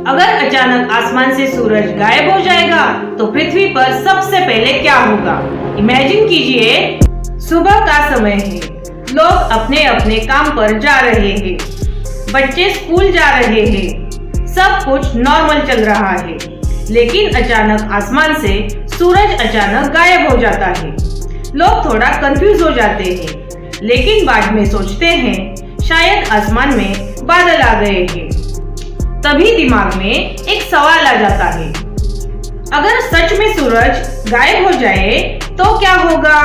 अगर अचानक आसमान से सूरज गायब हो जाएगा तो पृथ्वी पर सबसे पहले क्या होगा? इमेजिन कीजिए, सुबह का समय है, लोग अपने अपने काम पर जा रहे हैं, बच्चे स्कूल जा रहे हैं, सब कुछ नॉर्मल चल रहा है। लेकिन अचानक आसमान से सूरज अचानक गायब हो जाता है। लोग थोड़ा कंफ्यूज हो जाते हैं, लेकिन बाद में सोचते हैं शायद आसमान में बादल आ गए हैं। तभी दिमाग में एक सवाल आ जाता है, अगर सच में सूरज गायब हो जाए तो क्या होगा?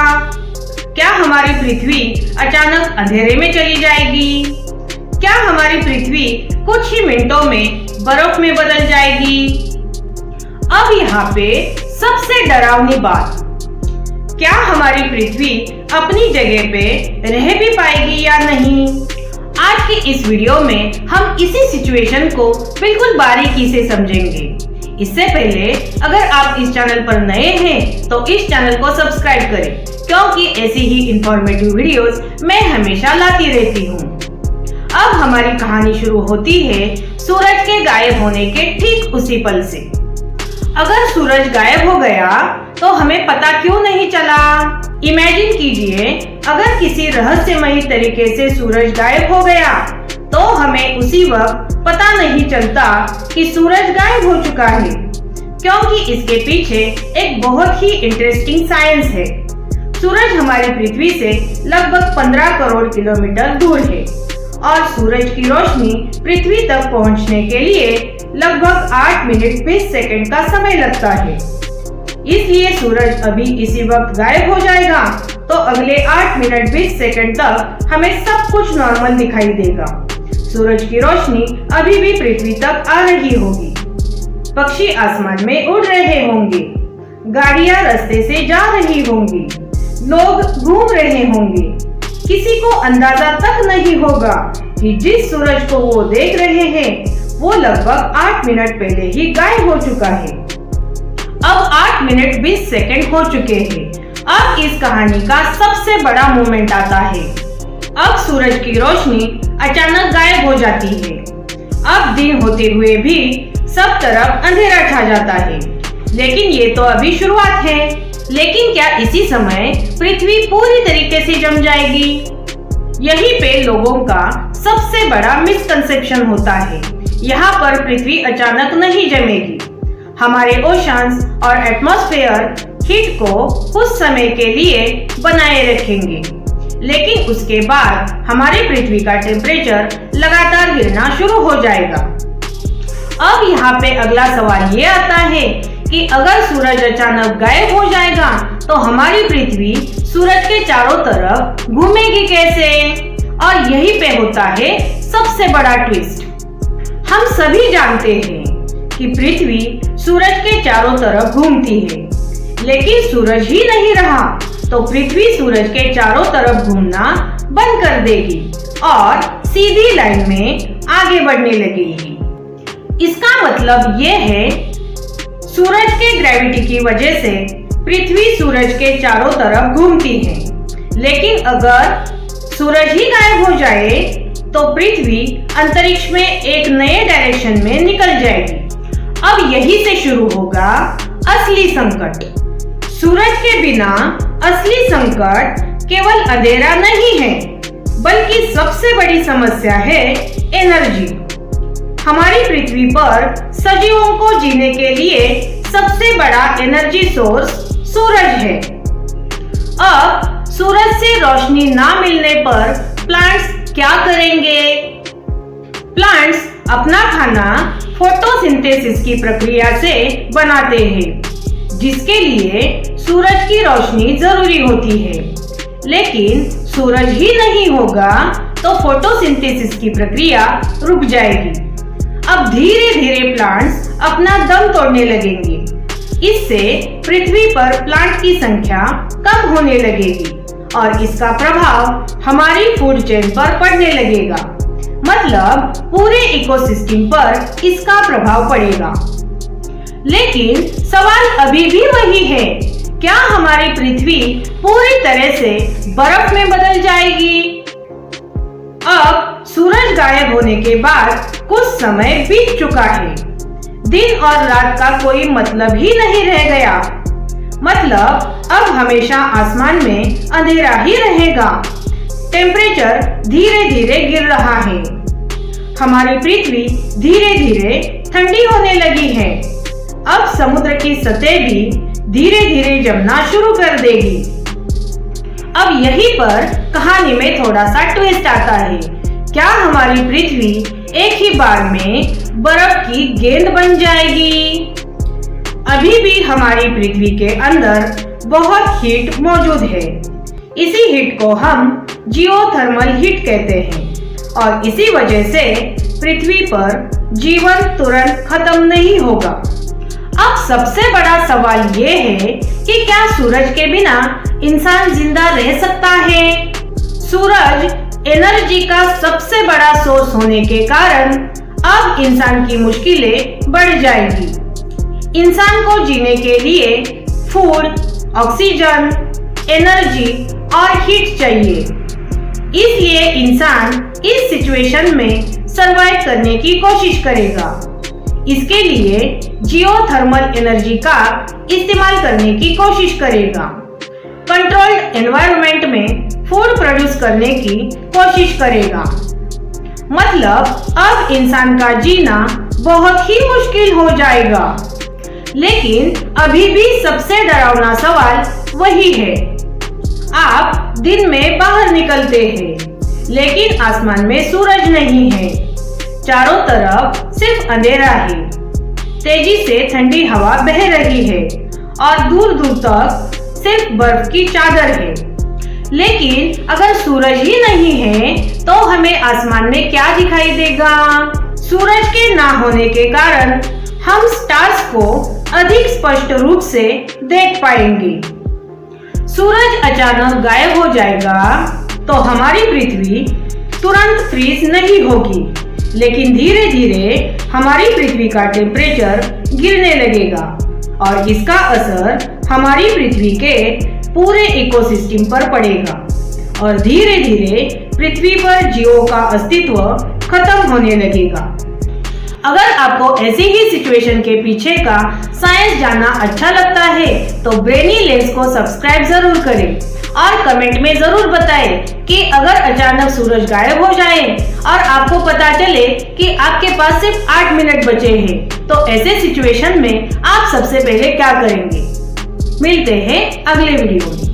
क्या हमारी पृथ्वी अचानक अंधेरे में चली जाएगी? क्या हमारी पृथ्वी कुछ ही मिनटों में बर्फ में बदल जाएगी? अब यहाँ पे सबसे डरावनी बात, क्या हमारी पृथ्वी अपनी जगह पे रह भी पाएगी या नहीं? आज की इस वीडियो में हम इसी सिचुएशन को बिल्कुल बारीकी से समझेंगे। इससे पहले अगर आप इस चैनल पर नए हैं तो इस चैनल को सब्सक्राइब करें, क्योंकि ऐसी ही इंफॉर्मेटिव वीडियोस मैं हमेशा लाती रहती हूँ। अब हमारी कहानी शुरू होती है सूरज के गायब होने के ठीक उसी पल से। अगर सूरज गायब हो गया तो हमें पता क्यों नहीं चला? इमेजिन कीजिए, अगर किसी रहस्यमयी तरीके से सूरज गायब हो गया तो हमें उसी वक्त पता नहीं चलता कि सूरज गायब हो चुका है, क्योंकि इसके पीछे एक बहुत ही इंटरेस्टिंग साइंस है। सूरज हमारी पृथ्वी से लगभग 15 करोड़ किलोमीटर दूर है और सूरज की रोशनी पृथ्वी तक पहुंचने के लिए लगभग 8 मिनट 20 सेकंड का समय लगता है। इसलिए सूरज अभी इसी वक्त गायब हो जाएगा तो अगले 8 मिनट 20 सेकंड तक हमें सब कुछ नॉर्मल दिखाई देगा। सूरज की रोशनी अभी भी पृथ्वी तक आ रही होगी, पक्षी आसमान में उड़ रहे होंगे, गाड़ियां रास्ते से जा रही होंगी, लोग घूम रहे होंगे। किसी को अंदाजा तक नहीं होगा कि जिस सूरज को वो देख रहे हैं वो लगभग 8 मिनट पहले ही गायब हो चुका है। अब 8 मिनट 20 सेकंड हो चुके हैं। अब इस कहानी का सबसे बड़ा मोमेंट आता है। अब सूरज की रोशनी अचानक गायब हो जाती है। अब दिन होते हुए भी सब तरफ अंधेरा छा जाता है। लेकिन ये तो अभी शुरुआत है। लेकिन क्या इसी समय पृथ्वी पूरी तरीके से जम जाएगी? यहीं पे लोगों का सबसे बड़ा मिसकंसेप्शन होता है। यहाँ पर पृथ्वी अचानक नहीं जमेगी। हमारे ओशंस और एटमॉस्फेयर हीट को कुछ समय के लिए बनाए रखेंगे, लेकिन उसके बाद हमारी पृथ्वी का टेम्परेचर लगातार गिरना शुरू हो जाएगा। अब यहाँ पे अगला सवाल ये आता है कि अगर सूरज अचानक गायब हो जाएगा तो हमारी पृथ्वी सूरज के चारों तरफ घूमेगी कैसे? और यहीं पे होता है सबसे बड़ा ट्विस्ट। हम सभी जानते हैं कि पृथ्वी सूरज के चारों तरफ घूमती है, लेकिन सूरज ही नहीं रहा तो पृथ्वी सूरज के चारों तरफ घूमना बंद कर देगी और सीधी लाइन में आगे बढ़ने लगेगी। इसका मतलब ये है, सूरज के ग्रेविटी की वजह से पृथ्वी सूरज के चारों तरफ घूमती है, लेकिन अगर सूरज ही गायब हो जाए तो पृथ्वी अंतरिक्ष में एक नए डायरेक्शन में निकल जाएगी। अब यही से शुरू होगा असली संकट। सूरज के बिना असली संकट केवल अंधेरा नहीं है, बल्कि सबसे बड़ी समस्या है एनर्जी। हमारी पृथ्वी पर सजीवों को जीने के लिए सबसे बड़ा एनर्जी सोर्स सूरज है। अब सूरज से रोशनी ना मिलने पर प्लांट्स क्या करेंगे? प्लांट्स अपना खाना फोटोसिंथेसिस की प्रक्रिया से बनाते हैं, जिसके लिए सूरज की रोशनी जरूरी होती है। लेकिन सूरज ही नहीं होगा तो फोटोसिंथेसिस की प्रक्रिया रुक जाएगी। अब धीरे धीरे प्लांट्स अपना दम तोड़ने लगेंगे। इससे पृथ्वी पर प्लांट की संख्या कम होने लगेगी और इसका प्रभाव हमारी फूड चेन पर पड़ने लगेगा। मतलब पूरे इकोसिस्टम पर इसका प्रभाव पड़ेगा। लेकिन सवाल अभी भी वही है, क्या हमारी पृथ्वी पूरी तरह से बर्फ में बदल जाएगी? अब सूरज गायब होने के बाद कुछ समय बीत चुका है। दिन और रात का कोई मतलब ही नहीं रह गया। मतलब अब हमेशा आसमान में अंधेरा ही रहेगा। टेम्परेचर धीरे धीरे गिर रहा है। हमारी पृथ्वी धीरे धीरे ठंडी होने लगी है। अब समुद्र की सतह भी धीरे धीरे जमना शुरू कर देगी। अब यहीं पर कहानी में थोड़ा सा ट्विस्ट आता है। क्या हमारी पृथ्वी एक ही बार में बर्फ की गेंद बन जाएगी? अभी भी हमारी पृथ्वी के अंदर बहुत हीट मौजूद है। इसी हीट को हम जियोथर्मल हीट कहते हैं और इसी वजह से पृथ्वी पर जीवन तुरंत खत्म नहीं होगा। अब सबसे बड़ा सवाल ये है कि क्या सूरज के बिना इंसान जिंदा रह सकता है? सूरज एनर्जी का सबसे बड़ा सोर्स होने के कारण अब इंसान की मुश्किलें बढ़ जाएगी। इंसान को जीने के लिए फूड, ऑक्सीजन, एनर्जी और हीट चाहिए। इसलिए इंसान इस सिचुएशन में सरवाइव करने की कोशिश करेगा। इसके लिए जियोथर्मल एनर्जी का इस्तेमाल करने की कोशिश करेगा। कंट्रोल्ड एनवायरनमेंट में फूड प्रोड्यूस करने की कोशिश करेगा। मतलब अब इंसान का जीना बहुत ही मुश्किल हो जाएगा। लेकिन अभी भी सबसे डरावना सवाल वही है। आप दिन में बाहर निकलते हैं, लेकिन आसमान में सूरज नहीं है। चारों तरफ सिर्फ अंधेरा है। तेजी से ठंडी हवा बह रही है और दूर दूर तक सिर्फ बर्फ की चादर है। लेकिन अगर सूरज ही नहीं है तो हमें आसमान में क्या दिखाई देगा? सूरज के ना होने के कारण हम स्टार्स को अधिक स्पष्ट रूप से देख पाएंगे। सूरज अचानक गायब हो जाएगा तो हमारी पृथ्वी तुरंत फ्रीज नहीं होगी, लेकिन धीरे धीरे हमारी पृथ्वी का टेम्परेचर गिरने लगेगा और इसका असर हमारी पृथ्वी के पूरे इकोसिस्टम पर पड़ेगा और धीरे धीरे पृथ्वी पर जीवों का अस्तित्व खत्म होने लगेगा। अगर आपको ऐसी ही सिचुएशन के पीछे का साइंस जानना अच्छा लगता है तो ब्रेनी लेंस को सब्सक्राइब जरूर करें और कमेंट में जरूर बताएं कि अगर अचानक सूरज गायब हो जाए और आपको पता चले कि आपके पास सिर्फ 8 मिनट बचे हैं तो ऐसे सिचुएशन में आप सबसे पहले क्या करेंगे। मिलते हैं अगले वीडियो में।